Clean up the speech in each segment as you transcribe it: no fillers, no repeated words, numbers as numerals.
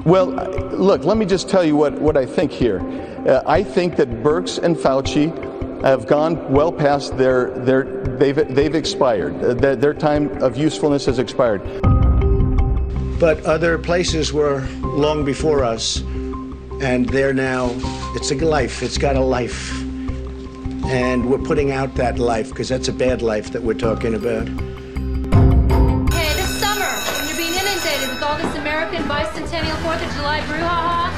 Well, look, let me just tell you what I think here. I think that Birx and Fauci have gone well past they've expired. Their time of usefulness has expired. But other places were long before us, and they're now, it's a life, it's got a life. And we're putting out that life, because that's a bad life that we're talking about. Hey, this summer, when you're being inundated with all this American bicentennial 4th of July brouhaha,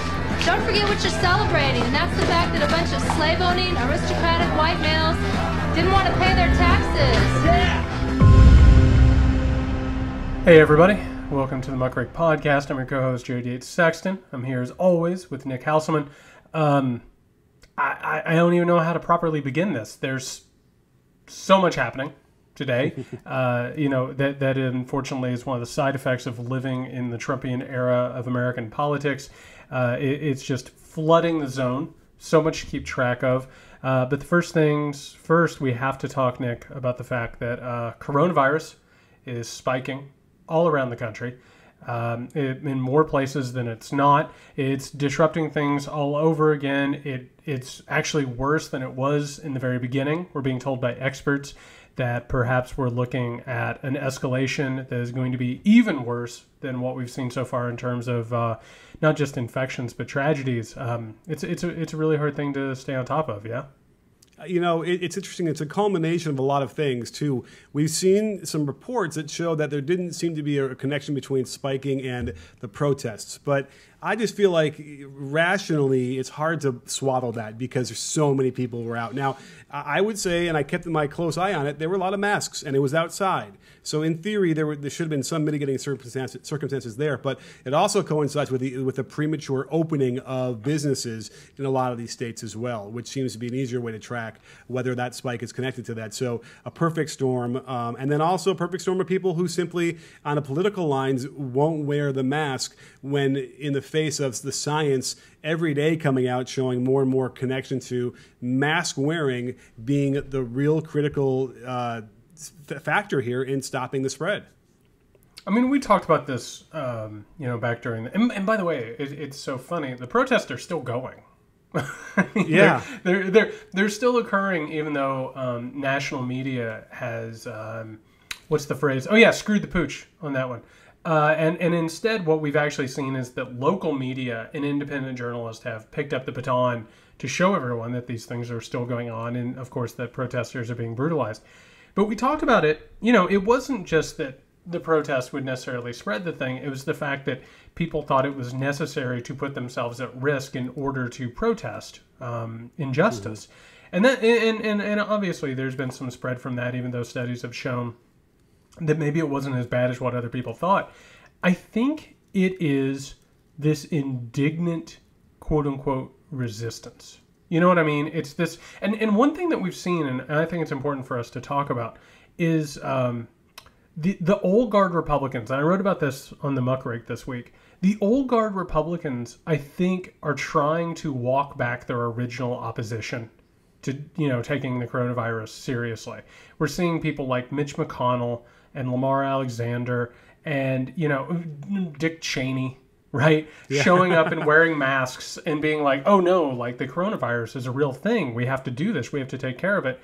don't forget what you're celebrating, and that's the fact that a bunch of slave-owning, aristocratic white males didn't want to pay their taxes. Yeah! Hey everybody, welcome to the Muckrake Podcast. I'm your co-host, Yates Sexton. I'm here as always with Nick Hauselman. I don't even know how to properly begin this. There's so much happening today. That unfortunately is one of the side effects of living in the Trumpian era of American politics. It's just flooding the zone. So much to keep track of. But the first things first, we have to talk, Nick, about the fact that coronavirus is spiking all around the country. In more places than it's not. It's disrupting things all over again. It's actually worse than it was in the very beginning. We're being told by experts that perhaps we're looking at an escalation that is going to be even worse than what we've seen so far in terms of not just infections but tragedies. It's a really hard thing to stay on top of. Yeah. You know, it's interesting. It's a culmination of a lot of things, too. We've seen some reports that show that there didn't seem to be a connection between spiking and the protests. But I just feel like rationally it's hard to swaddle that because there's so many people who were out. Now, I would say, and I kept my close eye on it, there were a lot of masks, and it was outside. So in theory, there should have been some mitigating circumstances there. But it also coincides with the premature opening of businesses in a lot of these states as well, which seems to be an easier way to track whether that spike is connected to that. So a perfect storm, and then also a perfect storm of people who simply, on the political lines, won't wear the mask when in the face of the science every day coming out showing more and more connection to mask wearing being the real critical factor here in stopping the spread. I mean, we talked about this, back during and by the way, it's so funny. The protests are still going. Yeah, they're still occurring, even though national media has what's the phrase? Oh yeah, screwed the pooch on that one. And instead, what we've actually seen is that local media and independent journalists have picked up the baton to show everyone that these things are still going on, and of course that protesters are being brutalized. But we talked about it. It wasn't just that the protest would necessarily spread the thing. It was the fact that people thought it was necessary to put themselves at risk in order to protest injustice. Mm-hmm. And obviously there's been some spread from that, even though studies have shown that maybe it wasn't as bad as what other people thought. I think it is this indignant, quote unquote, resistance. You know what I mean? It's this, and one thing that we've seen, and I think it's important for us to talk about, is the old guard Republicans. And I wrote about this on the Muckrake this week. The old guard Republicans, I think, are trying to walk back their original opposition to taking the coronavirus seriously. We're seeing people like Mitch McConnell and Lamar Alexander and Dick Cheney, right? Yeah. Showing up and wearing masks and being like, oh no, like the coronavirus is a real thing. We have to do this. We have to take care of it.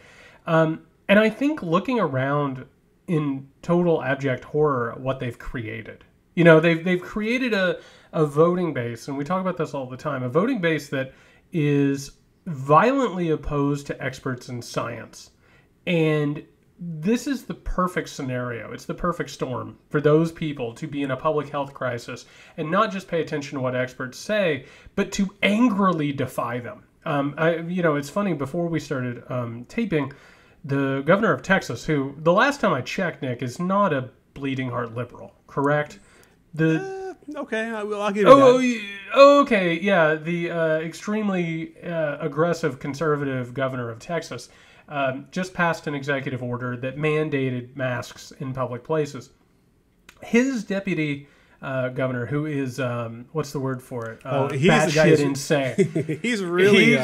And I think looking around in total abject horror at what they've created. They've created a voting base, and we talk about this all the time, a voting base that is violently opposed to experts in science. And this is the perfect scenario. It's the perfect storm for those people to be in a public health crisis and not just pay attention to what experts say, but to angrily defy them. It's funny, before we started taping, the governor of Texas, who the last time I checked, Nick, is not a bleeding heart liberal, correct? Okay, I'll give you that. Okay, yeah. The extremely aggressive conservative governor of Texas just passed an executive order that mandated masks in public places. His deputy governor, who is, what's the word for it? He's batshit insane. He's really...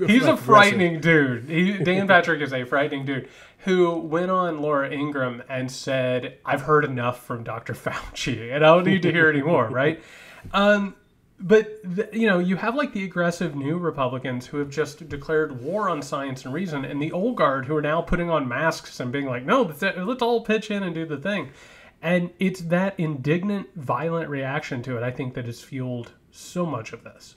He's a frightening dude. Dan Patrick is a frightening dude who went on Laura Ingraham and said, I've heard enough from Dr. Fauci, and I don't need to hear any more, right? But you know, you have like the aggressive new Republicans who have just declared war on science and reason, and the old guard who are now putting on masks and being like, no, let's all pitch in and do the thing. And it's that indignant, violent reaction to it, I think, that has fueled so much of this.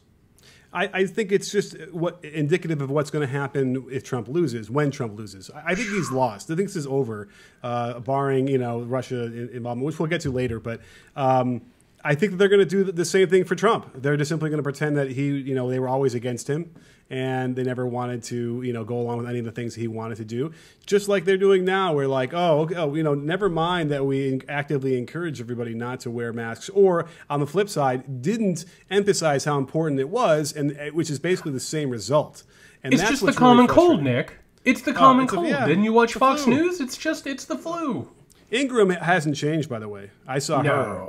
I think it's just indicative of what's going to happen if Trump loses, when Trump loses. I think he's lost. I think this is over, barring, you know, Russia involvement, which we'll get to later. But I think that they're going to do the same thing for Trump. They're just simply going to pretend that they were always against him, and they never wanted to, go along with any of the things he wanted to do. Just like they're doing now, we're like, never mind that we actively encourage everybody not to wear masks, or on the flip side, didn't emphasize how important it was, and which is basically the same result. And it's that's just the common cold, Nick. It's the common cold. Yeah, didn't you watch Fox News? It's the flu. Ingram hasn't changed, by the way. I saw her.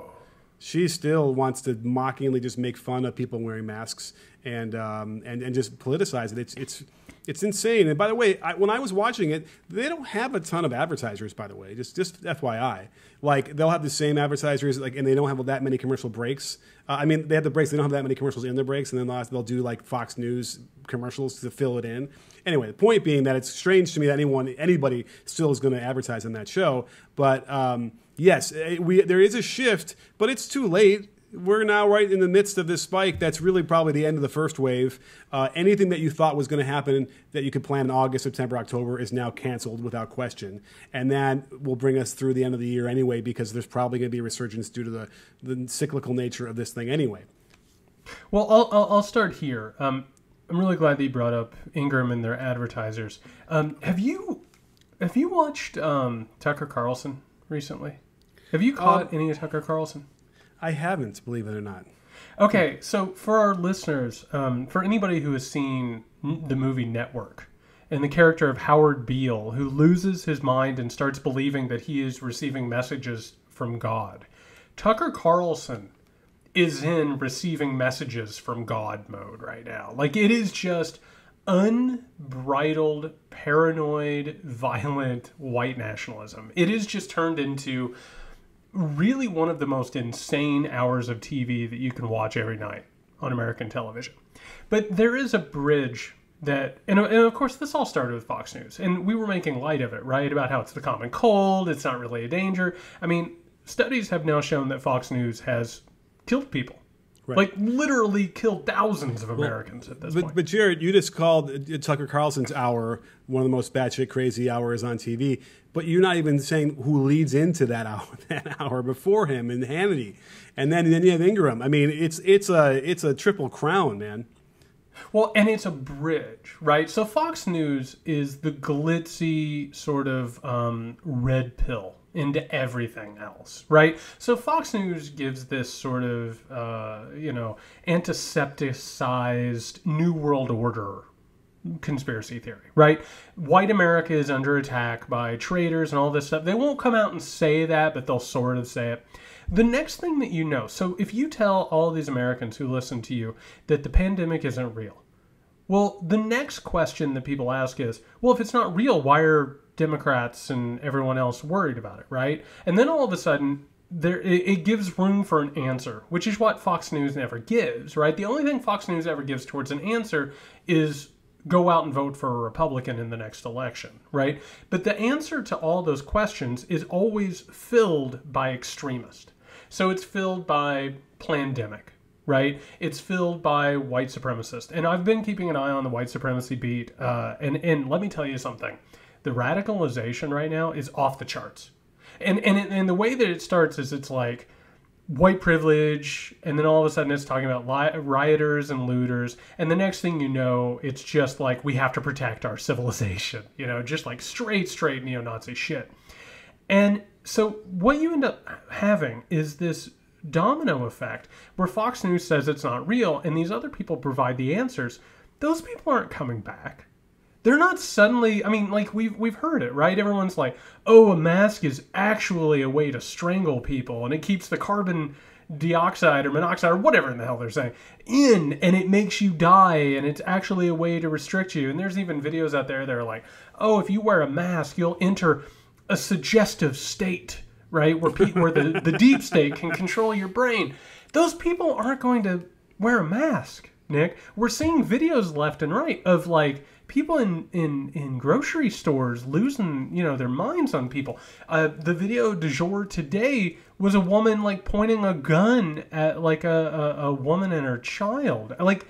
She still wants to mockingly just make fun of people wearing masks and just politicize it. It's insane. And by the way, when I was watching it, they don't have a ton of advertisers. By the way, just FYI, like they'll have the same advertisers, and they don't have that many commercial breaks. I mean, they have the breaks. They don't have that many commercials in their breaks, and then they'll do like Fox News commercials to fill it in. Anyway, the point being that it's strange to me that anybody still is going to advertise on that show. But yes, there is a shift, but it's too late. We're now right in the midst of this spike. That's really probably the end of the first wave. Anything that you thought was going to happen that you could plan in August, September, October is now canceled without question. And that will bring us through the end of the year anyway, because there's probably going to be a resurgence due to the cyclical nature of this thing anyway. Well, I'll start here. I'm really glad that you brought up Ingram and their advertisers. Have you watched Tucker Carlson recently? Have you caught any of Tucker Carlson? I haven't, believe it or not. Okay, so for our listeners, for anybody who has seen the movie Network, and the character of Howard Beale, who loses his mind and starts believing that he is receiving messages from God, Tucker Carlson is in receiving messages from God mode right now. Like, it is just unbridled, paranoid, violent white nationalism. It is just turned into really one of the most insane hours of TV that you can watch every night on American television. But there is a bridge that, and of course this all started with Fox News, and we were making light of it, right? About how it's the common cold, it's not really a danger. I mean, studies have now shown that Fox News has killed people. Right. Like, literally killed thousands of Americans at this point. But Jared, you just called Tucker Carlson's hour one of the most batshit crazy hours on TV. But you're not even saying who leads into that hour before him, and Hannity, and then you have Ingram. I mean, it's a triple crown, man. Well, and it's a bridge, right? So Fox News is the glitzy sort of red pill into everything else, right? So Fox News gives this sort of, antisepticized New World Order conspiracy theory, right? White America is under attack by traitors and all this stuff. They won't come out and say that, but they'll sort of say it. The next thing that you know, so if you tell all these Americans who listen to you that the pandemic isn't real, well, the next question that people ask is, well, if it's not real, why are Democrats and everyone else worried about it, right? And then all of a sudden, it gives room for an answer, which is what Fox News never gives, right? The only thing Fox News ever gives towards an answer is go out and vote for a Republican in the next election, right? But the answer to all those questions is always filled by extremists. So it's filled by plandemic, right? It's filled by white supremacists. And I've been keeping an eye on the white supremacy beat, and let me tell you something. The radicalization right now is off the charts. And the way that it starts is it's like white privilege, and then all of a sudden it's talking about rioters and looters, and the next thing you know, it's just like, we have to protect our civilization, just like straight neo-Nazi shit. And so what you end up having is this domino effect where Fox News says it's not real, and these other people provide the answers. Those people aren't coming back. They're not suddenly, I mean, like, we've heard it, right? Everyone's like, oh, a mask is actually a way to strangle people, and it keeps the carbon dioxide or monoxide or whatever in the hell they're saying in, and it makes you die, and it's actually a way to restrict you. And there's even videos out there that are like, oh, if you wear a mask, you'll enter a suggestive state, right? Where the deep state can control your brain. Those people aren't going to wear a mask, Nick. We're seeing videos left and right of like people in grocery stores losing, their minds on people. The video du jour today was a woman like pointing a gun at like a woman and her child. Like,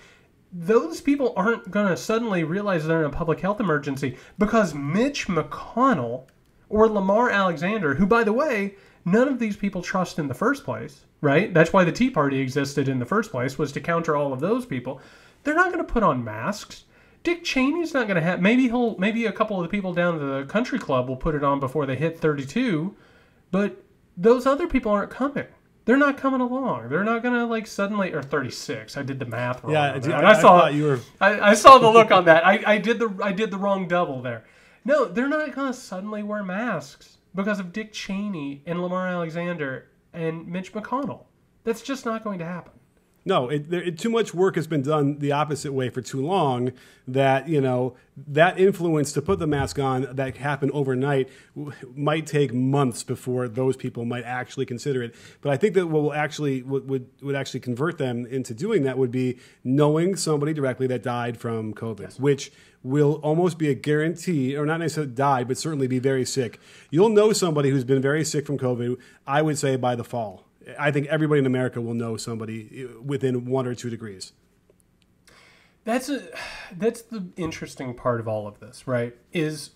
those people aren't going to suddenly realize they're in a public health emergency because Mitch McConnell or Lamar Alexander, who, by the way, none of these people trust in the first place, right? That's why the Tea Party existed in the first place, was to counter all of those people. They're not going to put on masks. Dick Cheney's not going to have... Maybe a couple of the people down at the country club will put it on before they hit 32, but those other people aren't coming. They're not coming along. They're not going to like suddenly... Or 36. I did the math wrong. Yeah, I saw you were... I saw the look on that. I did the wrong double there. No, they're not going to suddenly wear masks because of Dick Cheney and Lamar Alexander and Mitch McConnell. That's just not going to happen. No, too much work has been done the opposite way for too long that, that influence to put the mask on that happened overnight might take months before those people might actually consider it. But I think that what will actually would actually convert them into doing that would be knowing somebody directly that died from COVID, yes, which will almost be a guarantee, or not necessarily died, but certainly be very sick. You'll know somebody who's been very sick from COVID, I would say, by the fall. I think everybody in America will know somebody within 1 or 2 degrees. That's the interesting part of all of this, right? Is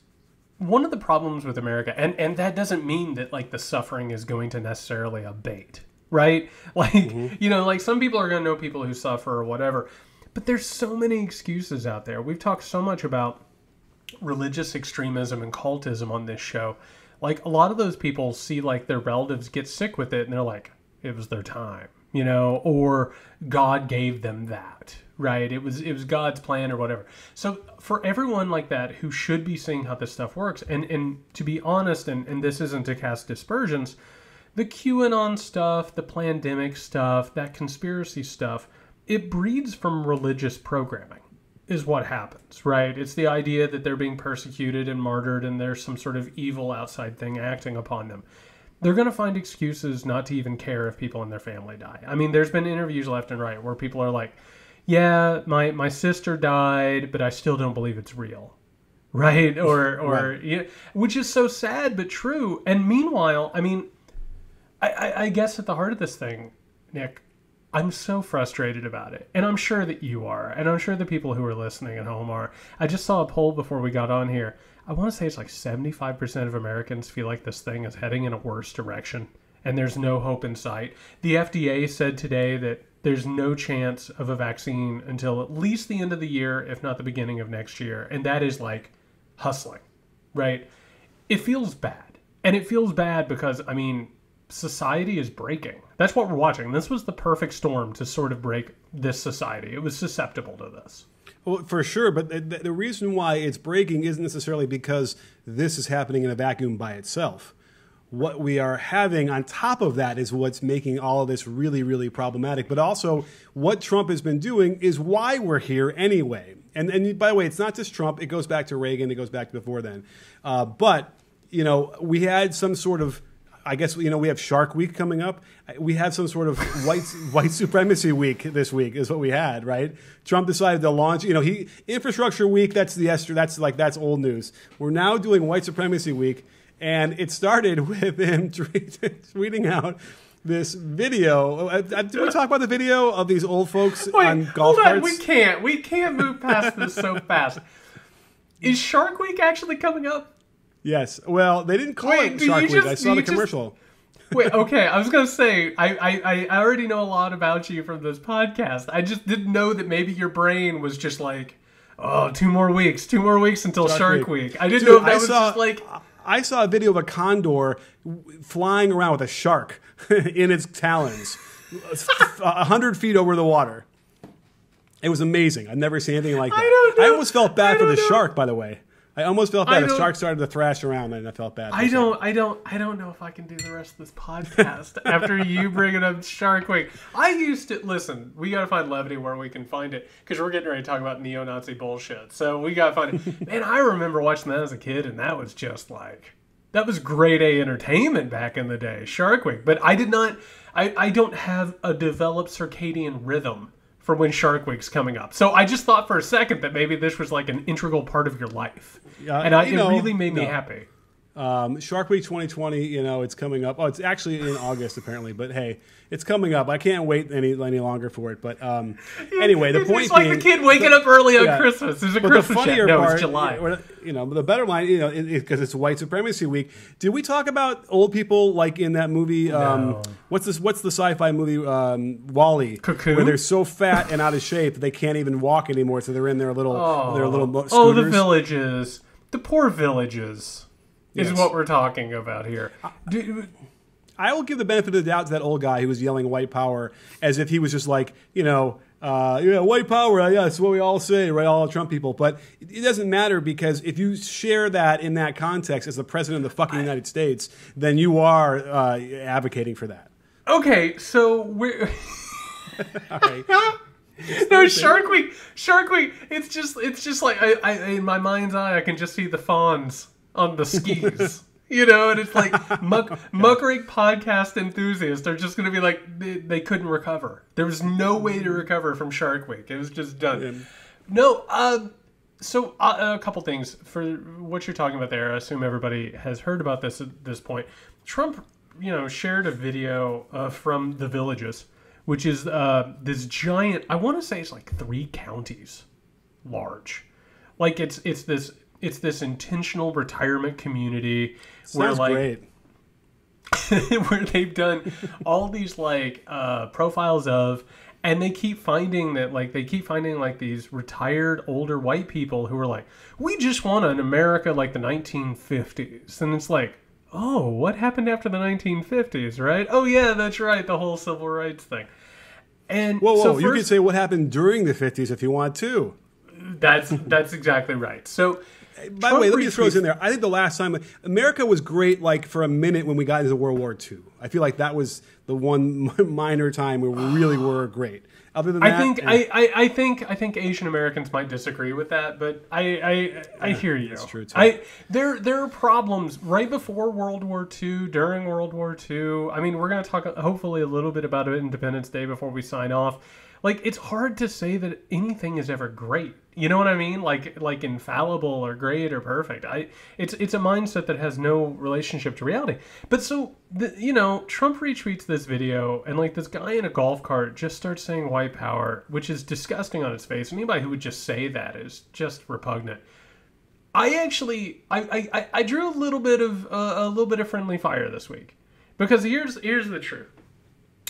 one of the problems with America, and that doesn't mean that like the suffering is going to necessarily abate, right? Like, like some people are going to know people who suffer or whatever, but there's so many excuses out there. We've talked so much about religious extremism and cultism on this show. Like, a lot of those people see like their relatives get sick with it and they're like, it was their time, or God gave them that, right? It was God's plan or whatever. So for everyone like that who should be seeing how this stuff works, and to be honest, and this isn't to cast dispersions, the QAnon stuff, the pandemic stuff, that conspiracy stuff, it breeds from religious programming is what happens, right? It's the idea that they're being persecuted and martyred and there's some sort of evil outside thing acting upon them. They're going to find excuses not to even care if people in their family die. I mean, there's been interviews left and right where people are like, yeah, my sister died, but I still don't believe it's real, right? Or right. Yeah, which is so sad but true. And meanwhile, I mean, I guess at the heart of this thing, Nick, I'm so frustrated about it. And I'm sure that you are. And I'm sure the people who are listening at home are. I just saw a poll before we got on here. I want to say it's like 75% of Americans feel like this thing is heading in a worse direction. And there's no hope in sight. The FDA said today that there's no chance of a vaccine until at least the end of the year, if not the beginning of next year. And that is like hustling, right? It feels bad. And it feels bad because, I mean, society is breaking. That's what we're watching. This was the perfect storm to sort of break this society. It was susceptible to this. Well, for sure, but the reason why it's breaking isn't necessarily because this is happening in a vacuum by itself. What we are having on top of that is what's making all of this really, really problematic. But also, what Trump has been doing is why we're here anyway. And by the way, it's not just Trump. It goes back to Reagan. It goes back to before then. But, we had some sort of, I guess, we have Shark Week coming up. We had some sort of white supremacy week this week is what we had, right? Trump decided to launch, Infrastructure Week, that's old news. We're now doing white supremacy week, and it started with him tweeting out this video. Did we talk about the video of these old folks on golf carts? We can't move past this so fast. Is Shark Week actually coming up? Yes. Well, they didn't call it Shark Week. I saw the commercial. Wait, okay. I was going to say, I already know a lot about you from this podcast. I just didn't know that maybe your brain was just like, oh, 2 more weeks until Shark Week. I didn't know if that was just like... I saw a video of a condor flying around with a shark in its talons, 100 feet over the water. It was amazing. I've never seen anything like that. I almost felt bad for the shark, by the way. I almost felt bad. The shark started to thrash around, and I felt bad. I don't know if I can do the rest of this podcast after you bringing up Shark Week. I used to listen. We got to find levity where we can find it because we're getting ready to talk about neo-Nazi bullshit. So we got to find it. Man, I remember watching that as a kid, and that was just like That was grade A entertainment back in the day, Shark Week. But I did not, I don't have a developed circadian rhythm for when Shark Week's coming up. So I just thought for a second that maybe this was like an integral part of your life. And it really made me happy. Shark Week 2020, it's coming up. Oh, it's actually in August apparently, but hey, it's coming up. I can't wait any longer for it. But anyway, the point it's like being, the kid waking up early on Christmas. There's a Christmas funnier chat. No, part, it's July. The better line, because it's White Supremacy Week. Did we talk about old people like in that movie? No. What's the sci-fi movie Wall-E? Cocoon? Where they're so fat and out of shape that they can't even walk anymore, so they're in their little scooters. Oh, the villages, the poor villages. Is what we're talking about here. I will give the benefit of the doubt to that old guy who was yelling white power as if he was just like, white power, yeah, that's what we all say, right, all Trump people. But it doesn't matter because if you share that in that context as the president of the fucking United States, then you are advocating for that. Okay, so we're... All right. No, Shark Week, it's just like, I in my mind's eye, I can just see the fawns on the skis, and it's like muckrake podcast enthusiasts are just going to be like, they couldn't recover. There was no way to recover from Shark Week. It was just done. Yeah. No, so a couple things for what you're talking about there. I assume everybody has heard about this at this point. Trump, shared a video from the Villages, which is this giant, I want to say it's like 3 counties large. Like it's this intentional retirement community Sounds great. where they've done all these profiles of, and they keep finding these retired older white people who are like, we just want an America like the 1950s. And it's like, oh, what happened after the 1950s, right? Oh yeah, that's right, the whole civil rights thing. And whoa, you could say what happened during the 50s if you want to. That's exactly right. So by the way, let me just throw this in there. I think the last time America was great, like for a minute when we got into World War II. I feel like that was the one minor time where we really were great. Other than that, I think Asian Americans might disagree with that, but I hear you. That's true too. There are problems right before World War II, during World War II. I mean, we're going to talk hopefully a little bit about Independence Day before we sign off. Like, it's hard to say that anything is ever great. You know what I mean? Like infallible or great or perfect. It's a mindset that has no relationship to reality. But so, Trump retweets this video, and like this guy in a golf cart just starts saying white power, which is disgusting on its face. Anybody who would just say that is just repugnant. I drew a little bit of friendly fire this week, because here's the truth.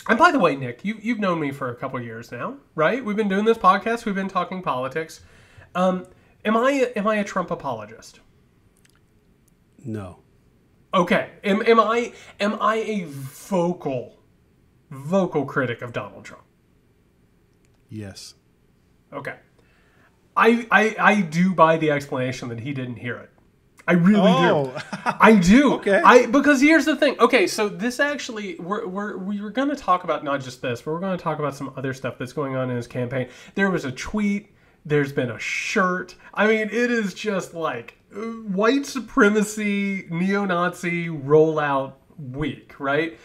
And by the way, Nick, you've known me for a couple years now, right? We've been doing this podcast. We've been talking politics. Am I a Trump apologist? No. Okay. Am I a vocal critic of Donald Trump? Yes. Okay. I do buy the explanation that he didn't hear it. I really do. I do. Okay. Because here's the thing. Okay, so this actually, we were going to talk about not just this, but we're going to talk about some other stuff that's going on in his campaign. There was a tweet. There's been a shirt. I mean, it is just like white supremacy, neo-Nazi rollout week, right?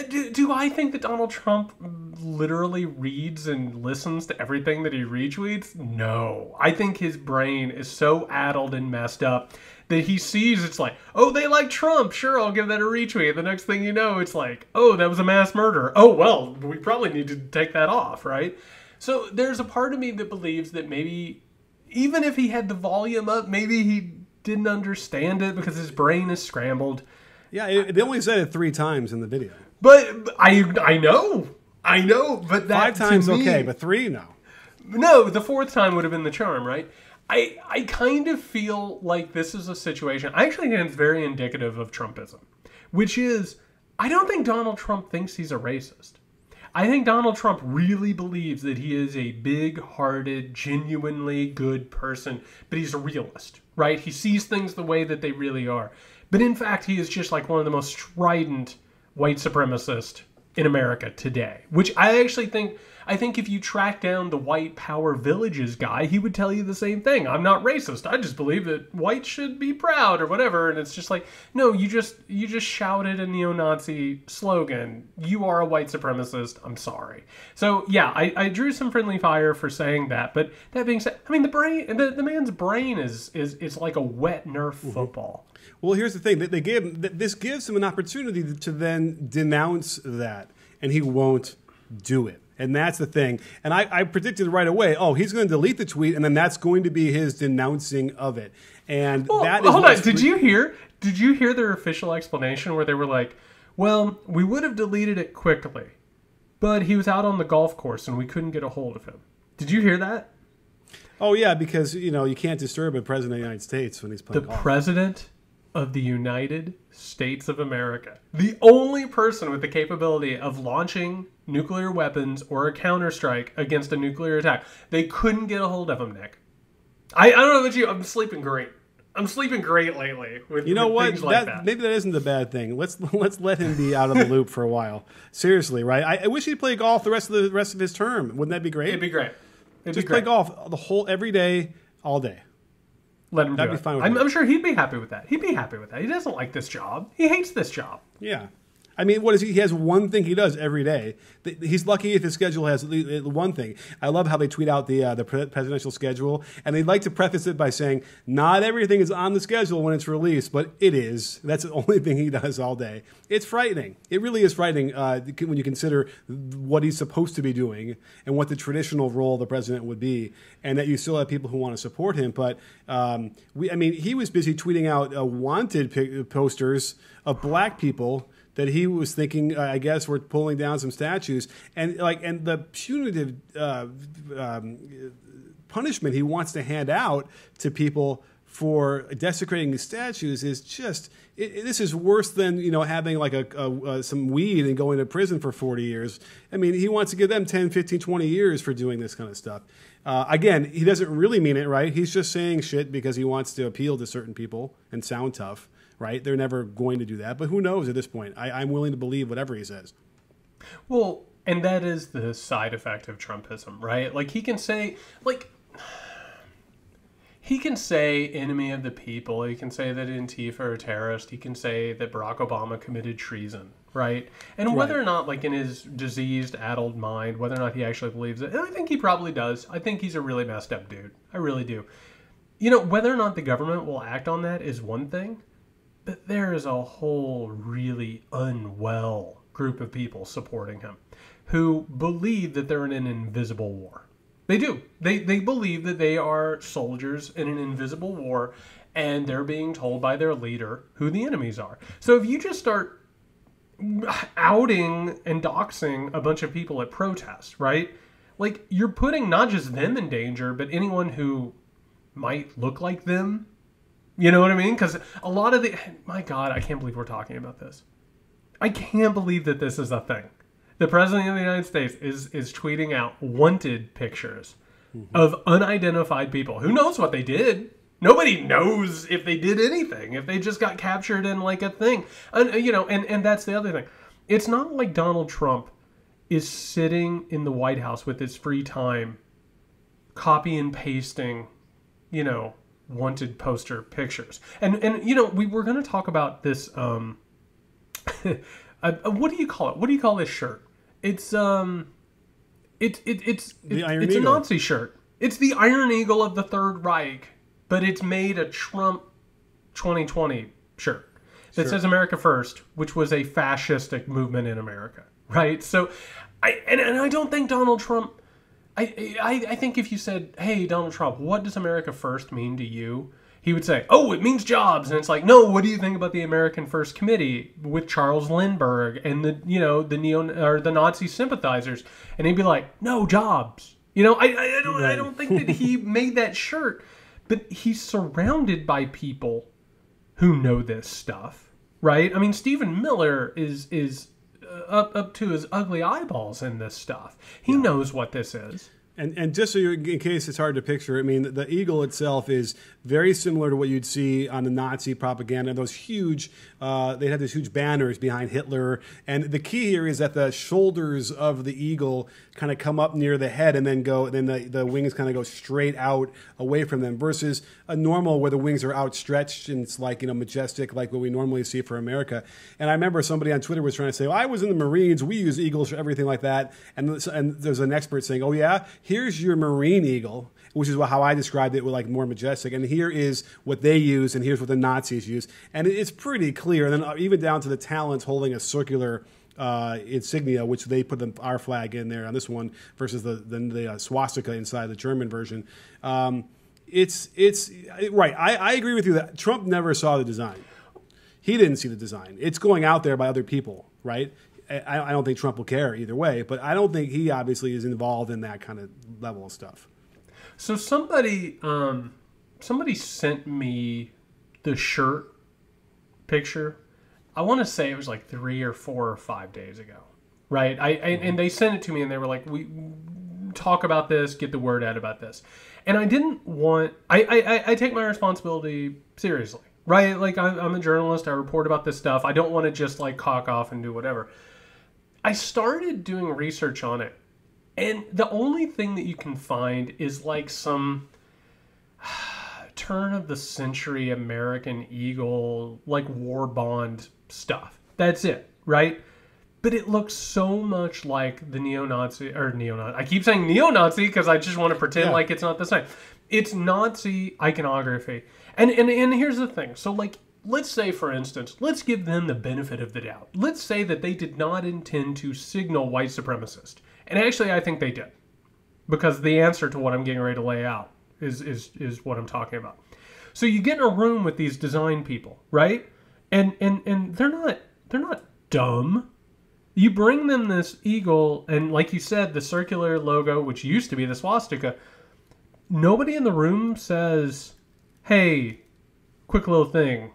Do I think that Donald Trump literally reads and listens to everything that he retweets? No. I think his brain is so addled and messed up that he sees it's like, oh, they like Trump. Sure, I'll give that a retweet. The next thing you know, it's like, oh, that was a mass murder. Oh, well, we probably need to take that off, right? So there's a part of me that believes that maybe, even if he had the volume up, maybe he didn't understand it because his brain is scrambled. Yeah, they only said it 3 times in the video. But I know, but that 5 times to me, okay, but 3 no. No, the 4th time would have been the charm, right? I kind of feel like this is a situation, I actually think it's very indicative of Trumpism, which is, I don't think Donald Trump thinks he's a racist. I think Donald Trump really believes that he is a big-hearted, genuinely good person, but he's a realist, right? He sees things the way that they really are. But in fact, he is just like one of the most strident white supremacist in America today, which I actually think, if you track down the white power villages guy, he would tell you the same thing. I'm not racist. I just believe that whites should be proud or whatever. And it's just like, no, you just shouted a neo-Nazi slogan. You are a white supremacist. I'm sorry. So yeah, I drew some friendly fire for saying that. But that being said, I mean, the man's brain is like a wet Nerf football. Well, here's the thing. This gives him an opportunity to then denounce that, and he won't do it. And that's the thing. And I predicted right away, he's going to delete the tweet, and then that's going to be his denouncing of it. And that is... Hold on. Did you hear their official explanation where they were like, well, we would have deleted it quickly, but he was out on the golf course and we couldn't get a hold of him. Did you hear that? Oh, yeah, because, you can't disturb a president of the United States when he's playing golf. The president of the United States of America. The only person with the capability of launching nuclear weapons or a counterstrike against a nuclear attack. They couldn't get a hold of him, Nick. I don't know about you. I'm sleeping great. I'm sleeping great lately with things like that. Maybe that isn't a bad thing. Let's let him be out of the loop for a while. Seriously, right? I wish he'd play golf the rest of his term. Wouldn't that be great? It'd be great. Just play golf every day, all day. Let him That'd do be fine it. with me. I'm sure he'd be happy with that. He doesn't like this job. He hates this job. Yeah. I mean, what is he? He has one thing he does every day. He's lucky if his schedule has one thing. I love how they tweet out the presidential schedule, and they like to preface it by saying, not everything is on the schedule when it's released, but it is. That's the only thing he does all day. It's frightening. It really is frightening when you consider what he's supposed to be doing and what the traditional role of the president would be, and that you still have people who want to support him. But, he was busy tweeting out wanted posters of black people that he was thinking, I guess, were pulling down some statues, and the punitive punishment he wants to hand out to people for desecrating the statues is just. This is worse than having like some weed and going to prison for 40 years. I mean, he wants to give them 10, 15, 20 years for doing this kind of stuff. Again, he doesn't really mean it, right? He's just saying shit because he wants to appeal to certain people and sound tough. Right? They're never going to do that. But who knows at this point? I'm willing to believe whatever he says. Well, and that is the side effect of Trumpism, right? Like, he can say enemy of the people. He can say that Antifa are terrorist. He can say that Barack Obama committed treason, right? And whether or not, like, in his diseased, addled mind, whether or not he actually believes it, and I think he probably does. I think he's a really messed up dude. I really do. Whether or not the government will act on that is one thing. But there is a whole really unwell group of people supporting him who believe that they're in an invisible war. They do. They believe that they are soldiers in an invisible war, and they're being told by their leader who the enemies are. So if you just start outing and doxing a bunch of people at protests, right? Like, you're putting not just them in danger, but anyone who might look like them. You know what I mean? Because a lot of my God, I can't believe we're talking about this. I can't believe that this is a thing. The President of the United States is tweeting out wanted pictures of unidentified people. Who knows what they did? Nobody knows if they did anything, if they just got captured in like a thing. And that's the other thing. It's not like Donald Trump is sitting in the White House with his free time, copy and pasting, wanted poster pictures. And we were going to talk about this what do you call it? What do you call this shirt? It's a Nazi shirt. It's the Iron Eagle of the Third Reich, but it's made a Trump 2020 shirt that says America First, which was a fascistic movement in America, right? So I don't think Donald Trump. I think if you said, hey, Donald Trump, what does America First mean to you? He would say, oh, it means jobs. And it's like, no, what do you think about the American First Committee with Charles Lindbergh and the Nazi sympathizers? And he'd be like, no, jobs. I don't think that he made that shirt, but he's surrounded by people who know this stuff, right? I mean, Stephen Miller is up to his ugly eyeballs in this stuff. He knows what this is. And just so in case it's hard to picture, I mean, the eagle itself is very similar to what you'd see on the Nazi propaganda. Those huge, they had these huge banners behind Hitler. And the key here is that the shoulders of the eagle kind of come up near the head and then the wings kind of go straight out away from them, versus a normal where the wings are outstretched and it's like, majestic, like what we normally see for America. And I remember somebody on Twitter was trying to say, well, I was in the Marines, we use eagles for everything like that. And there's an expert saying, oh yeah, here's your Marine eagle, which is how I described it, with like more majestic. And here is what they use, and here's what the Nazis use. And it's pretty clear. And then even down to the talons holding a circular insignia, which they put our flag in there on this one versus the swastika inside the German version. It's right. I agree with you that Trump never saw the design. He didn't see the design. It's going out there by other people, right? I don't think Trump will care either way, but I don't think he obviously is involved in that kind of level of stuff. So somebody sent me the shirt picture. I want to say it was like 3 or 4 or 5 days ago, right? And they sent it to me, and they were like, "We talk about this, get the word out about this." And I didn't want. I take my responsibility seriously, right? Like I'm a journalist. I report about this stuff. I don't want to just like cock off and do whatever. I started doing research on it, and the only thing that you can find is like some turn of the century American Eagle, like war bond stuff. That's it, right? But it looks so much like the neo-Nazi. I keep saying neo-Nazi because I just want to pretend like it's not the same. It's Nazi iconography. And here's the thing. So like, let's say, for instance, let's give them the benefit of the doubt. Let's say that they did not intend to signal white supremacist. And actually, I think they did. Because the answer to what I'm getting ready to lay out is what I'm talking about. So you get in a room with these design people, right? And they're not dumb. You bring them this eagle, and like you said, the circular logo, which used to be the swastika. Nobody in the room says, hey, quick little thing.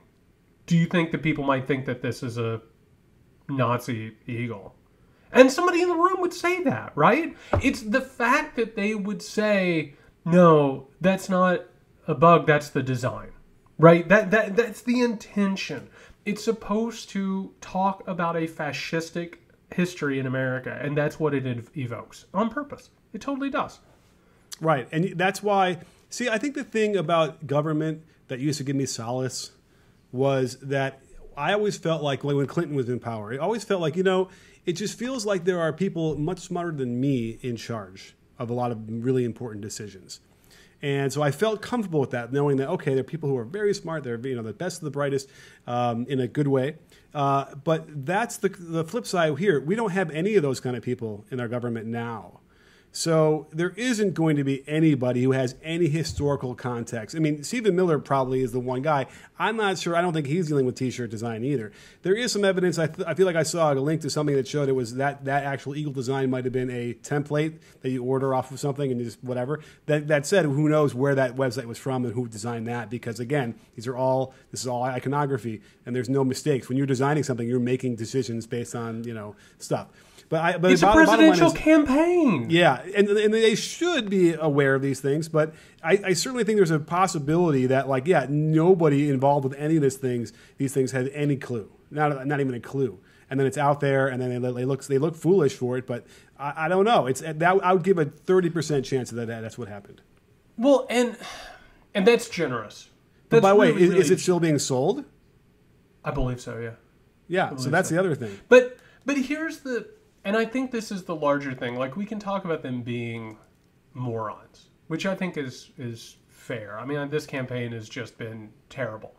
Do you think that people might think that this is a Nazi eagle? And somebody in the room would say that, right? It's the fact that they would say, no, that's not a bug, that's the design, right? That's the intention. It's supposed to talk about a fascistic history in America, and that's what it evokes on purpose. It totally does. Right, and that's why, see, I think the thing about government that used to give me solace was that I always felt like when Clinton was in power, it always felt like, it just feels like there are people much smarter than me in charge of a lot of really important decisions. And so I felt comfortable with that, knowing that, okay, there are people who are very smart, they're the best of the brightest in a good way. But that's the flip side here. We don't have any of those kind of people in our government now. So there isn't going to be anybody who has any historical context. I mean, Stephen Miller probably is the one guy. I'm not sure. I don't think he's dealing with T-shirt design either. There is some evidence. I feel like I saw a link to something that showed it was that actual eagle design might have been a template that you order off of something and just whatever. That said, who knows where that website was from and who designed that? Because again, this is all iconography, and there's no mistakes. When you're designing something, you're making decisions based on stuff. But it's a presidential campaign. Yeah, and they should be aware of these things. But I certainly think there's a possibility that, nobody involved with any of these things has any clue, not even a clue. And then it's out there, and then they look foolish for it. But I don't know. I would give a 30% chance that that's what happened. Well, and that's generous. But by the way, is it still being sold? I believe so. Yeah. Yeah. So that's the other thing. But here's the. And I think this is the larger thing. Like, we can talk about them being morons, which I think is fair. I mean, this campaign has just been terrible.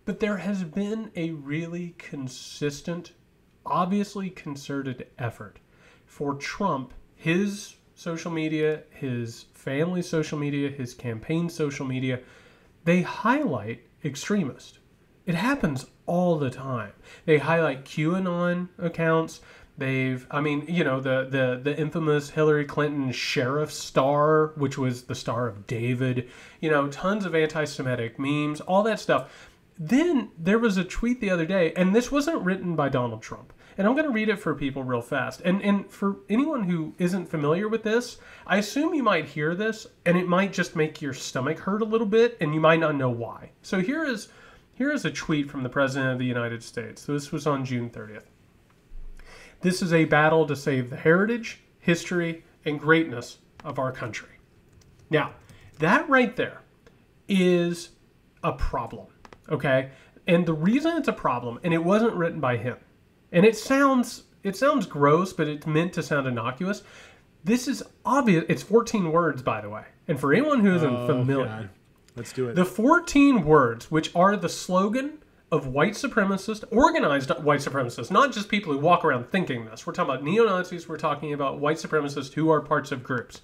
But there has been a really consistent, obviously concerted effort for Trump, his social media, his family's social media, his campaign's social media. They highlight extremists. It happens all the time. They highlight QAnon accounts. The infamous Hillary Clinton sheriff star, which was the Star of David, tons of anti-Semitic memes, all that stuff. Then there was a tweet the other day, and this wasn't written by Donald Trump. And I'm going to read it for people real fast. And for anyone who isn't familiar with this, I assume you might hear this, and it might just make your stomach hurt a little bit, and you might not know why. So here is a tweet from the President of the United States. So this was on June 30th. This is a battle to save the heritage, history, and greatness of our country. Now, that right there is a problem, okay? And the reason it's a problem, and it wasn't written by him, and it sounds gross, but it's meant to sound innocuous. This is obvious. It's 14 words, by the way. And for anyone who isn't familiar, God. Let's do it. The 14 words, which are the slogan of white supremacists, organized white supremacists, not just people who walk around thinking this. We're talking about neo-Nazis. We're talking about white supremacists who are parts of groups.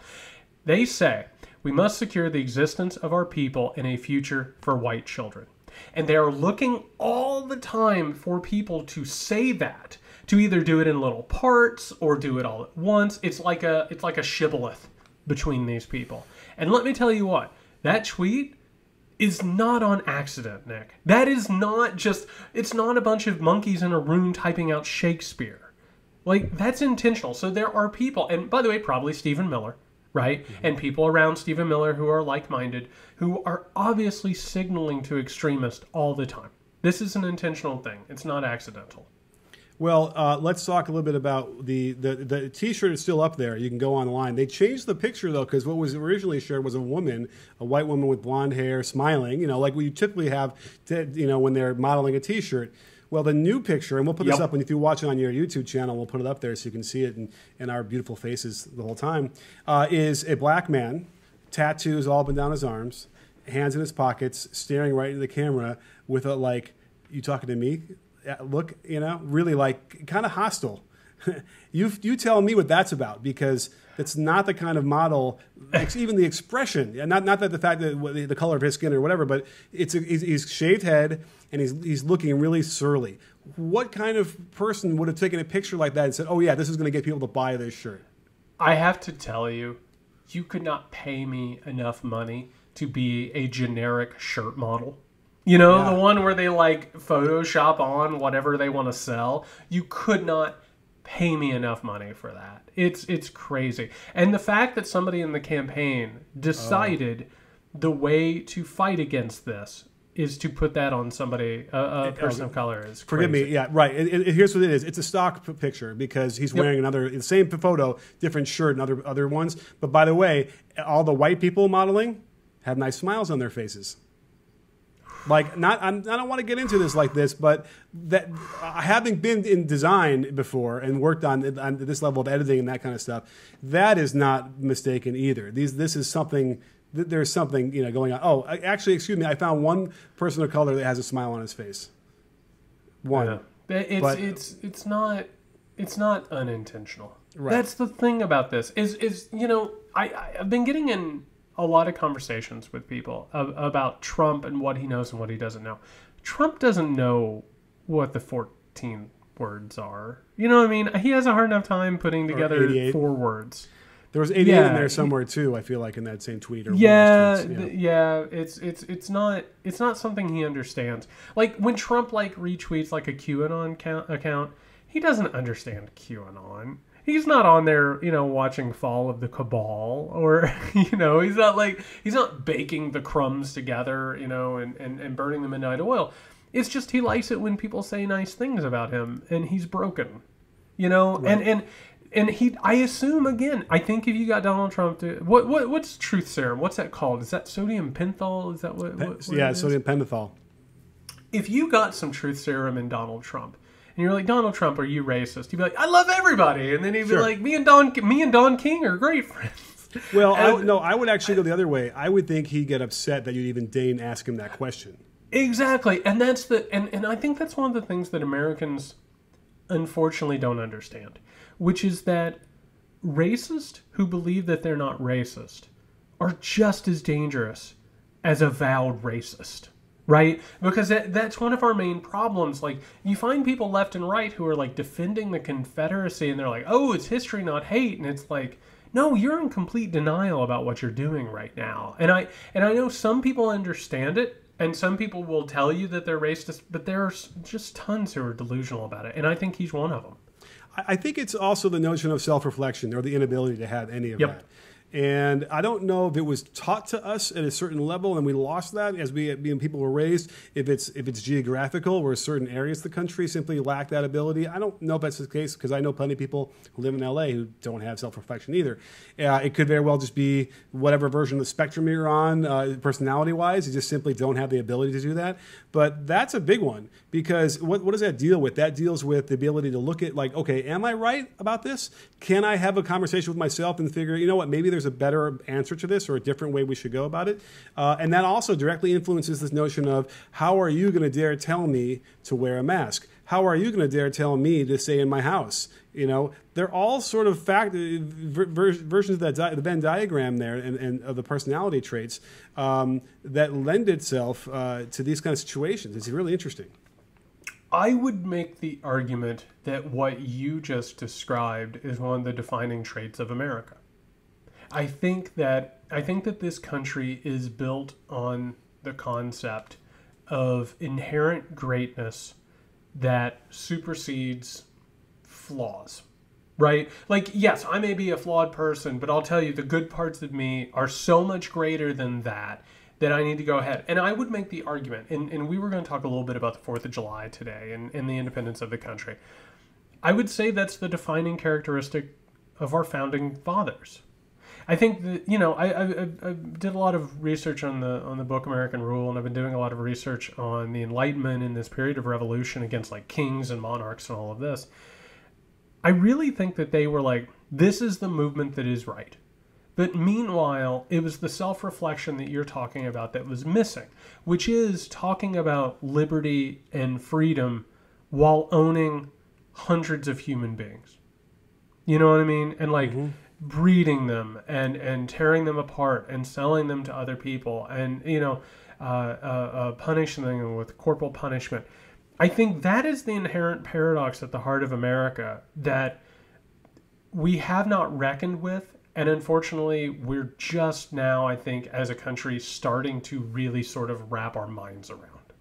They say, we must secure the existence of our people in a future for white children. And they are looking all the time for people to say that, to either do it in little parts or do it all at once. It's like a shibboleth between these people. And let me tell you what, that tweet is not on accident, Nick. That is not just, it's not a bunch of monkeys in a room typing out Shakespeare. Like, that's intentional. So there are people, and by the way, probably Stephen Miller, right? Mm-hmm. And people around Stephen Miller who are like-minded, who are obviously signaling to extremists all the time. This is an intentional thing. It's not accidental. Well, let's talk a little bit about the T-shirt is still up there. You can go online. They changed the picture, though, because what was originally shared was a woman, a white woman with blonde hair, smiling, you know, like we typically have, when they're modeling a T-shirt. Well, the new picture, and we'll put this up, and if you watch it on your YouTube channel, we'll put it up there so you can see it in our beautiful faces the whole time, is a black man, tattoos all up and down his arms, hands in his pockets, staring right into the camera with a, like, you talking to me? Look, you know, really like kind of hostile. You tell me what that's about, because it's not the kind of model, even the expression, not that the fact that the color of his skin or whatever, but he's shaved head and he's looking really surly. What kind of person would have taken a picture like that and said, oh yeah, this is going to get people to buy this shirt? I have to tell you, you could not pay me enough money to be a generic shirt model. You know, the one where they like Photoshop on whatever they want to sell. You could not pay me enough money for that. It's crazy. And the fact that somebody in the campaign decided the way to fight against this is to put that on somebody, a person of color, is crazy. Forgive me, yeah, right. Here's what it is. It's a stock picture because he's wearing the same photo, different shirt and other ones. But by the way, all the white people modeling have nice smiles on their faces. Like, I don't want to get into this like this, but that having been in design before and worked on this level of editing and that kind of stuff, that is not mistaken either. This is something. There's something going on. Oh, actually, excuse me. I found one person of color that has a smile on his face. One. Yeah. It's not unintentional. Right. That's the thing about this. I've been getting in a lot of conversations with people about Trump and what he knows and what he doesn't know. Trump doesn't know what the 14 words are. You know what I mean? He has a hard enough time putting together 4 words. There was 88 in there somewhere too. I feel like in that same tweet or it's not something he understands. Like when Trump retweets like a QAnon account, he doesn't understand QAnon. He's not on there, watching Fall of the Cabal, or he's not baking the crumbs together, and burning the midnight oil. It's just he likes it when people say nice things about him, and he's broken, right. And I assume, again, I think if you got Donald Trump to what's truth serum? What's that called? Is that sodium pentothal? Is that what sodium pentothal. If you got some truth serum in Donald Trump, and you're like, Donald Trump, are you racist? He'd be like, I love everybody. And then he'd be like, me and Don King are great friends. Well, I would actually go the other way. I would think he'd get upset that you'd even deign ask him that question. Exactly. And that's and I think that's one of the things that Americans unfortunately don't understand, which is that racists who believe that they're not racist are just as dangerous as avowed racist. Right? Because that's one of our main problems. Like, you find people left and right who are like defending the Confederacy, and they're like, oh, it's history, not hate. And it's like, no, you're in complete denial about what you're doing right now. And I know some people understand it, and some people will tell you that they're racist, but there are just tons who are delusional about it. And I think he's one of them. I think it's also the notion of self-reflection or the inability to have any of that. And I don't know if it was taught to us at a certain level and we lost that as being people were raised, if it's geographical, where certain areas of the country simply lack that ability. I don't know if that's the case, because I know plenty of people who live in LA who don't have self-reflection either. It could very well just be whatever version of the spectrum you're on, personality-wise. You just simply don't have the ability to do that. But that's a big one, because what does that deal with? That deals with the ability to look at, like, okay, am I right about this? Can I have a conversation with myself and figure, you know what, maybe there's a better answer to this or a different way we should go about it? And that also directly influences this notion of, how are you going to dare tell me to wear a mask? How are you going to dare tell me to stay in my house? You know, they're all sort of versions of that the Venn diagram there and of the personality traits that lend itself to these kind of situations. It's really interesting. I would make the argument that what you just described is one of the defining traits of America. I think that this country is built on the concept of inherent greatness that supersedes flaws, right? Like, yes, I may be a flawed person, but I'll tell you, the good parts of me are so much greater than that I need to go ahead. And I would make the argument, and we were going to talk a little bit about the 4th of July today and the independence of the country. I would say that's the defining characteristic of our founding fathers. I think that, you know, I did a lot of research on the book American Rule, and I've been doing a lot of research on the Enlightenment in this period of revolution against, like, kings and monarchs and all of this. I really think that they were like, this is the movement that is right. But meanwhile, it was the self-reflection that you're talking about that was missing, which is talking about liberty and freedom while owning hundreds of human beings. You know what I mean? And, like, breeding them and tearing them apart and selling them to other people and, you know, punishing them with corporal punishment. I think that is the inherent paradox at the heart of America that we have not reckoned with. And unfortunately, we're just now, I think, as a country, starting to really sort of wrap our minds around.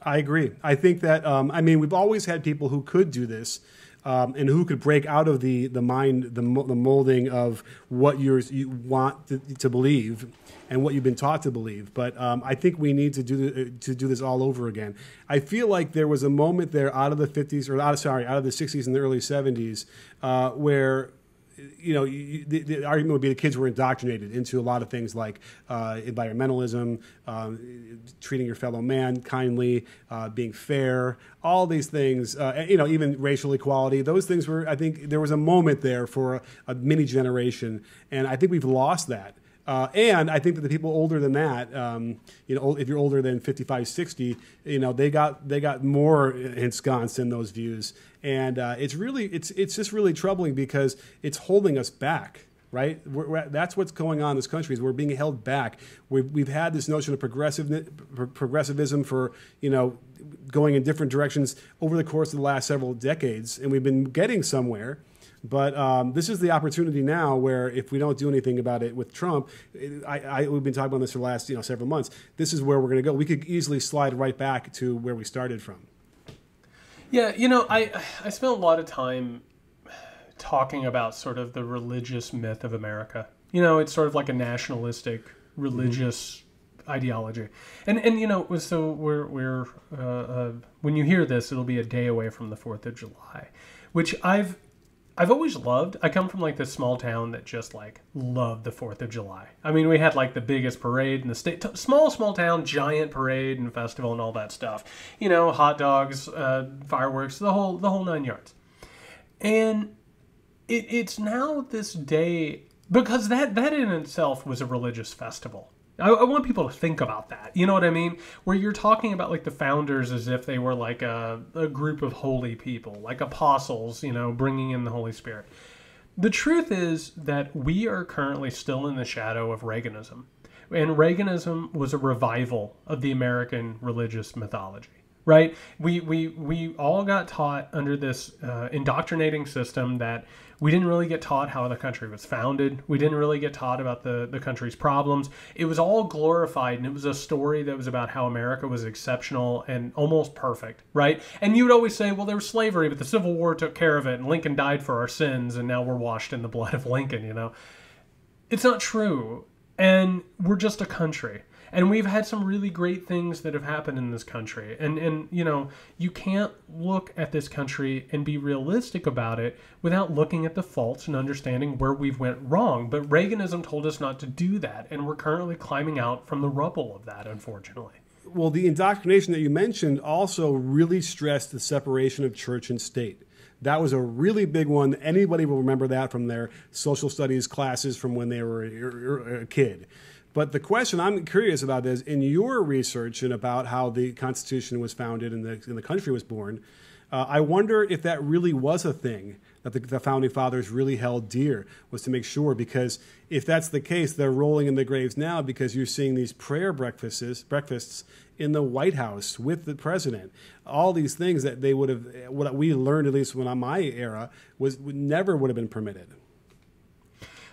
I agree. I think that, I mean, we've always had people who could do this and who could break out of the mind, the molding of what you want to believe and what you've been taught to believe. But I think we need to do this all over again. I feel like there was a moment there out of the 50s, or out of the 60s and the early 70s where, you know, the argument would be the kids were indoctrinated into a lot of things like environmentalism, treating your fellow man kindly, being fair, all these things, you know, even racial equality. Those things were, I think there was a moment there for a mini generation, and I think we've lost that. And I think that the people older than that, you know, if you're older than 55, 60, you know, they got more ensconced in those views. And it's just really troubling because it's holding us back, right? That's what's going on in this country, is we're being held back. We've had this notion of progressivism for, you know, going in different directions over the course of the last several decades, and we've been getting somewhere. But this is the opportunity now where, if we don't do anything about it with Trump, we've been talking about this for the last, you know, several months. This is where we're going to go. We could easily slide right back to where we started from. Yeah, you know, I spent a lot of time talking about sort of the religious myth of America. You know, it's sort of like a nationalistic religious ideology, and you know, so we're when you hear this, it'll be a day away from the 4th of July, which I've always loved. I come from like this small town that just like loved the 4th of July. I mean, we had like the biggest parade in the state, small town, giant parade and festival and all that stuff. You know, hot dogs, fireworks, the whole 9 yards. And it's now this day, because that in itself was a religious festival. I want people to think about that. You know what I mean? Where you're talking about like the founders as if they were like a group of holy people, like apostles, you know, bringing in the Holy Spirit. The truth is that we are currently still in the shadow of Reaganism. And Reaganism was a revival of the American religious mythology. right? We all got taught under this indoctrinating system that we didn't really get taught how the country was founded. We didn't really get taught about the country's problems. It was all glorified, and it was a story that was about how America was exceptional and almost perfect, right? And you would always say, well, there was slavery, but the Civil War took care of it, and Lincoln died for our sins, and now we're washed in the blood of Lincoln, you know? It's not true, and we're just a country. And we've had some really great things that have happened in this country. And you know, you can't look at this country and be realistic about it without looking at the faults and understanding where we've went wrong. But Reaganism told us not to do that. And we're currently climbing out from the rubble of that, unfortunately. Well, the indoctrination that you mentioned also really stressed the separation of church and state. That was a really big one. Anybody will remember that from their social studies classes from when they were a kid. But the question I'm curious about is, in your research and about how the Constitution was founded and the country was born, I wonder if that really was a thing that the Founding Fathers really held dear, was to make sure, because if that's the case, they're rolling in the graves now because you're seeing these prayer breakfasts in the White House with the president. All these things that they would have, what we learned, at least when on my era, never would have been permitted.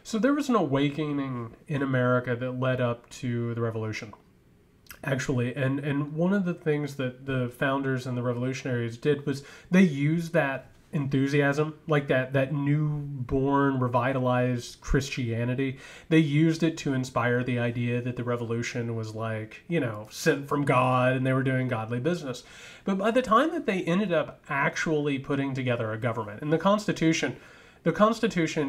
So there was an awakening in America that led up to the Revolution, actually. And one of the things that the founders and the revolutionaries did was they used that enthusiasm, like that newborn, revitalized Christianity. They used it to inspire the idea that the revolution was like, you know, sent from God and they were doing godly business. But by the time that they ended up actually putting together a government, and the Constitution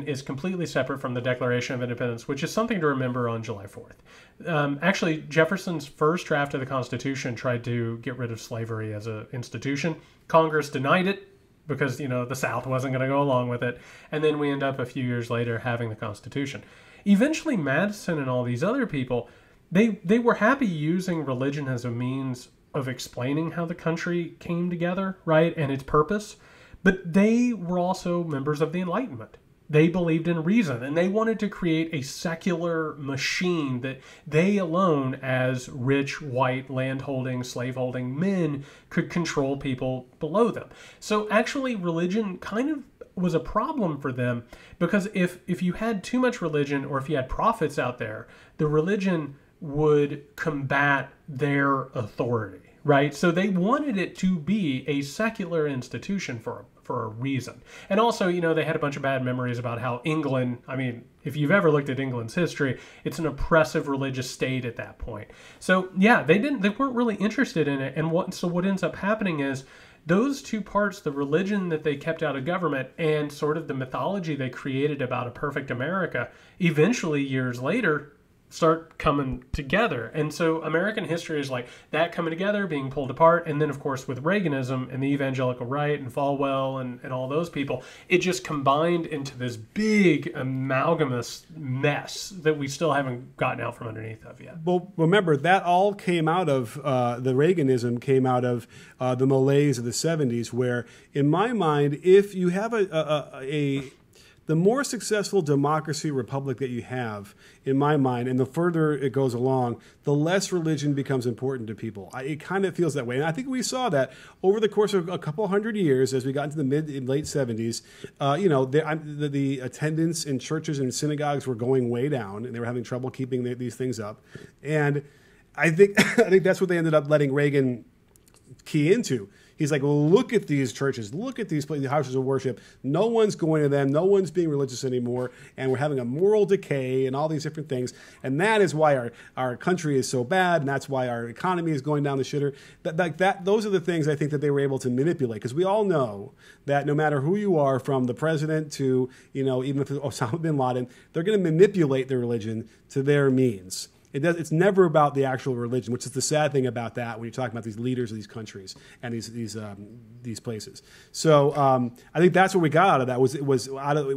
is completely separate from the Declaration of Independence, which is something to remember on July 4th. Actually, Jefferson's first draft of the Constitution tried to get rid of slavery as an institution. Congress denied it because, you know, the South wasn't going to go along with it. And then we end up a few years later having the Constitution. Eventually, Madison and all these other people, they were happy using religion as a means of explaining how the country came together, right, and its purpose. But they were also members of the Enlightenment. They believed in reason, and they wanted to create a secular machine that they alone, as rich, white, landholding, slaveholding men, could control people below them. So actually, religion kind of was a problem for them, because if you had too much religion, or if you had prophets out there, the religion would combat their authority, right? So they wanted it to be a secular institution for a reason. And also, you know, they had a bunch of bad memories about how England, I mean, if you've ever looked at England's history, it's an oppressive religious state at that point. So yeah, they weren't really interested in it. And what ends up happening is those two parts, the religion that they kept out of government and sort of the mythology they created about a perfect America, eventually years later start coming together. And so American history is like that coming together, being pulled apart. And then, of course, with Reaganism and the evangelical right and Falwell and all those people, it just combined into this big amalgamous mess that we still haven't gotten out from underneath of yet. Well, remember, that all came out of, the Reaganism came out of the malaise of the 70s, where, in my mind, if you have the more successful democracy republic that you have, in my mind, and the further it goes along, the less religion becomes important to people. It kind of feels that way. And I think we saw that over the course of a couple hundred years as we got into the mid and late 70s. You know, the attendance in churches and synagogues were going way down, and they were having trouble keeping these things up. And I think that's what they ended up letting Reagan key into. He's like, well, look at these churches, look at these houses of worship. No one's going to them. No one's being religious anymore. And we're having a moral decay and all these different things. And that is why our country is so bad. And that's why our economy is going down the shitter. Those are the things I think that they were able to manipulate. Because we all know that no matter who you are, from the president to, you know, even if it's Osama bin Laden, they're going to manipulate their religion to their means. It's never about the actual religion, which is the sad thing about that when you're talking about these leaders of these countries and these places. So I think that's what we got out of that.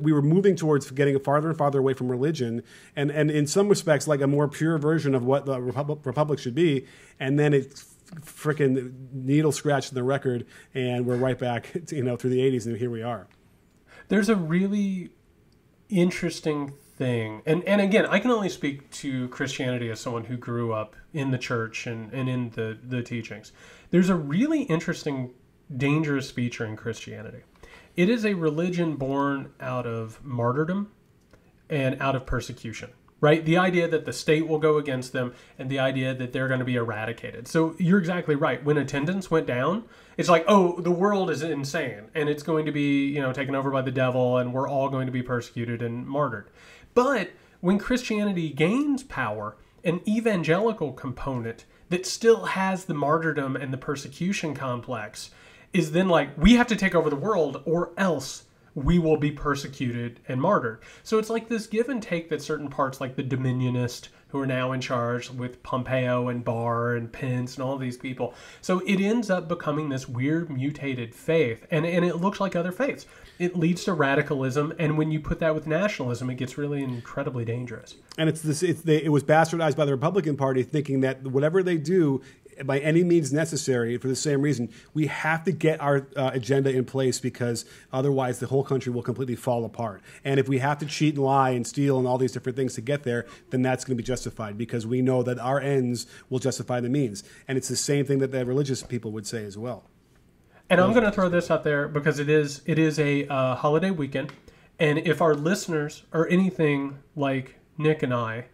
We were moving towards getting farther and farther away from religion, and in some respects like a more pure version of what the republic should be. And then it frickin' needle scratched the record, and we're right back, you know, through the 80s, and here we are. There's a really interesting thing, and again, I can only speak to Christianity as someone who grew up in the church and in the teachings. There's a really interesting, dangerous feature in Christianity. It is a religion born out of martyrdom and out of persecution, right? The idea that the state will go against them and the idea that they're going to be eradicated. So you're exactly right. When attendance went down, it's like, oh, the world is insane and it's going to be, taken over by the devil and we're all going to be persecuted and martyred. But when Christianity gains power, an evangelical component that still has the martyrdom and the persecution complex is then like, we have to take over the world or else we will be persecuted and martyred. So it's like this give and take that certain parts, like the Dominionist, who are now in charge with Pompeo and Barr and Pence and all these people. So it ends up becoming this weird mutated faith, and it looks like other faiths. It leads to radicalism, and when you put that with nationalism, it gets really incredibly dangerous. And it was bastardized by the Republican Party, thinking that whatever they do, by any means necessary, for the same reason, we have to get our agenda in place because otherwise the whole country will completely fall apart. And if we have to cheat and lie and steal and all these different things to get there, then that's going to be justified because we know that our ends will justify the means. And it's the same thing that the religious people would say as well. And I'm going to throw this out there because it is a holiday weekend. And if our listeners are anything like Nick and I,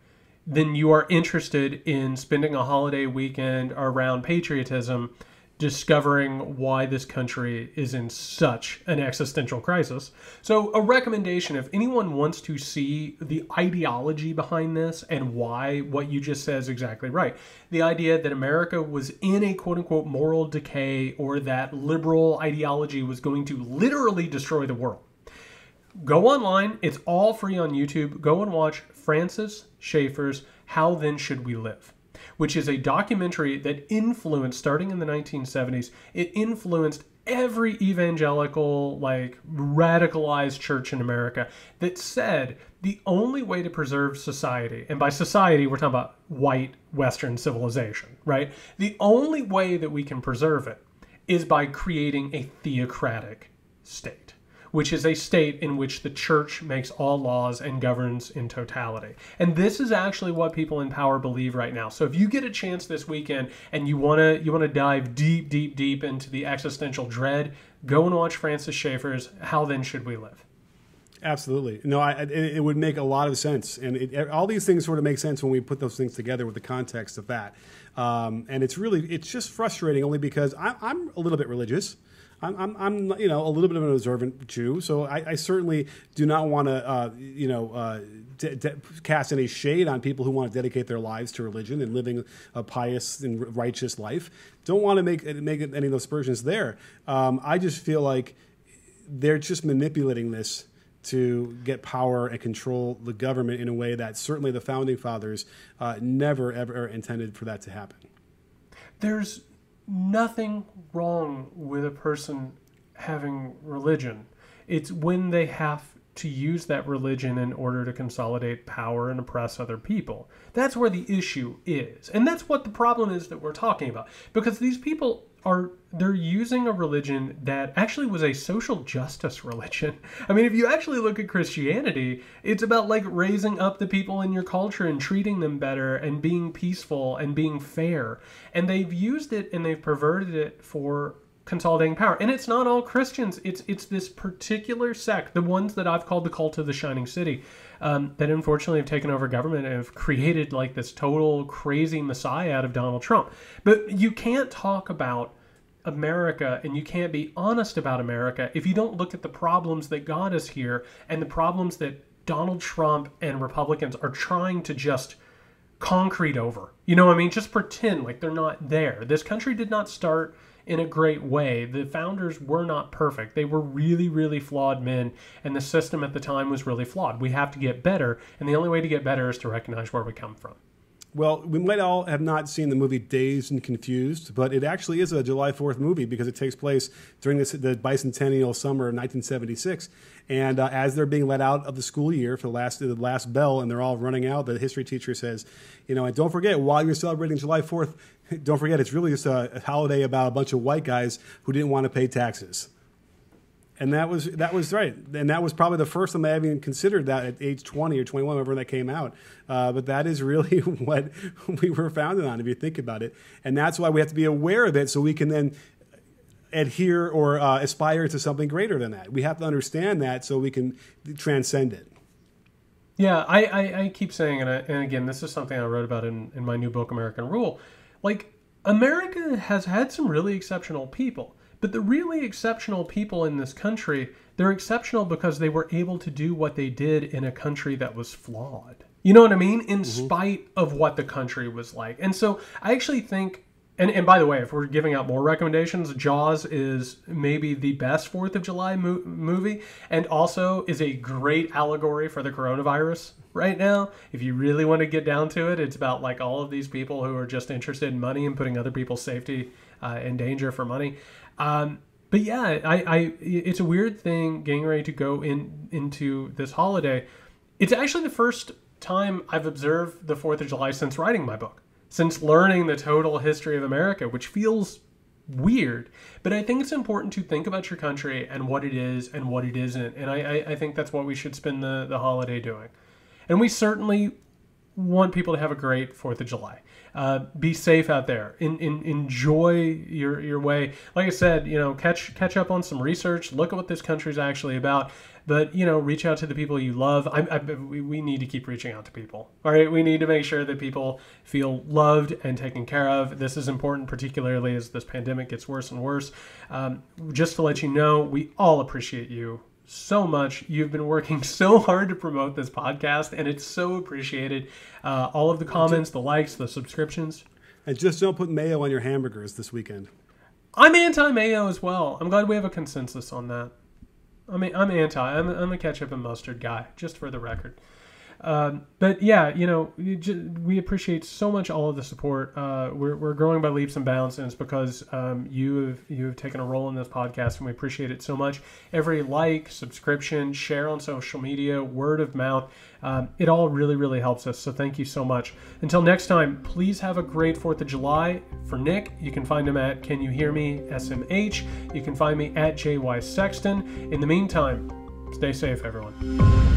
then you are interested in spending a holiday weekend around patriotism, discovering why this country is in such an existential crisis. So a recommendation, if anyone wants to see the ideology behind this and why what you just said is exactly right, the idea that America was in a quote-unquote moral decay or that liberal ideology was going to literally destroy the world. Go online. It's all free on YouTube. Go and watch Francis Schaeffer's How Then Should We Live, which is a documentary that influenced, starting in the 1970s, it influenced every evangelical, radicalized church in America that said the only way to preserve society, and by society we're talking about white Western civilization, right? The only way that we can preserve it is by creating a theocratic state, which is a state in which the church makes all laws and governs in totality. And this is actually what people in power believe right now. So if you get a chance this weekend and you want to dive deep into the existential dread, go and watch Francis Schaeffer's How Then Should We Live. Absolutely. No, it would make a lot of sense. And all these things sort of make sense when we put those things together with the context of that. And it's just frustrating only because I'm a little bit religious. I'm a little bit of an observant Jew, so I certainly do not want to cast any shade on people who want to dedicate their lives to religion and living a pious and righteous life. Don't want to make any of those aspersions there. I just feel like they're just manipulating this to get power and control the government in a way that certainly the Founding Fathers never, ever intended for that to happen. There's nothing wrong with a person having religion. It's when they have to use that religion in order to consolidate power and oppress other people. That's where the issue is. And that's what the problem is that we're talking about. Because these people they're using a religion that actually was a social justice religion. I mean, if you actually look at Christianity, it's about raising up the people in your culture and treating them better and being peaceful and being fair. And they've used it and they've perverted it for consolidating power. And it's not all Christians. It's this particular sect, the ones that I've called the cult of the shining city, that unfortunately have taken over government and have created this total crazy messiah out of Donald Trump. But you can't talk about America and you can't be honest about America if you don't look at the problems that got us here and the problems that Donald Trump and Republicans are trying to just concrete over. You know what I mean? Just pretend like they're not there. This country did not start in a great way. The founders were not perfect. They were really, really flawed men, and the system at the time was really flawed. We have to get better, and the only way to get better is to recognize where we come from. Well, we might all have not seen the movie Dazed and Confused, but it actually is a July 4th movie because it takes place during the bicentennial summer of 1976. And as they're being let out of the school year for the last bell and they're all running out, the history teacher says, and don't forget, while you're celebrating July 4th, don't forget it's really just a holiday about a bunch of white guys who didn't want to pay taxes. And that was right. And that was probably the first time I even considered that at age 20 or 21, whenever that came out. But that is really what we were founded on, if you think about it. And that's why we have to be aware of it, so we can then adhere or aspire to something greater than that. We have to understand that so we can transcend it. Yeah, I keep saying, and again, this is something I wrote about in my new book, American Rule. Like, America has had some really exceptional people. But the really exceptional people in this country, they're exceptional because they were able to do what they did in a country that was flawed. You know what I mean? In spite of what the country was like. And so I actually think, and by the way, if we're giving out more recommendations, Jaws is maybe the best 4th of July movie, and also is a great allegory for the coronavirus right now. If you really want to get down to it, it's about like all of these people who are just interested in money and putting other people's safety in danger for money. But yeah, it's a weird thing getting ready to go into this holiday. It's actually the first time I've observed the 4th of July since writing my book, since learning the total history of America, which feels weird. But I think it's important to think about your country and what it is and what it isn't. And I think that's what we should spend the holiday doing. And we certainly want people to have a great 4th of July. Be safe out there. Enjoy your way. Like I said, catch up on some research. Look at what this country is actually about. But reach out to the people you love. We need to keep reaching out to people. All right, we need to make sure that people feel loved and taken care of. This is important, particularly as this pandemic gets worse and worse. Just to let you know, we all appreciate you so much. You've been working so hard to promote this podcast, and it's so appreciated. All of the comments, the likes, the subscriptions. And just don't put mayo on your hamburgers this weekend. I'm anti-mayo as well. I'm glad we have a consensus on that. I'm a ketchup and mustard guy, just for the record. But yeah, we appreciate so much all of the support. We're growing by leaps and bounds, and it's because you have taken a role in this podcast, and we appreciate it so much. Every like, subscription, share on social media, word of mouth, it all really, really helps us. So thank you so much. Until next time, please have a great 4th of July. For Nick, you can find him at Can You Hear Me SMH. You can find me at JY Sexton. In the meantime, stay safe, everyone.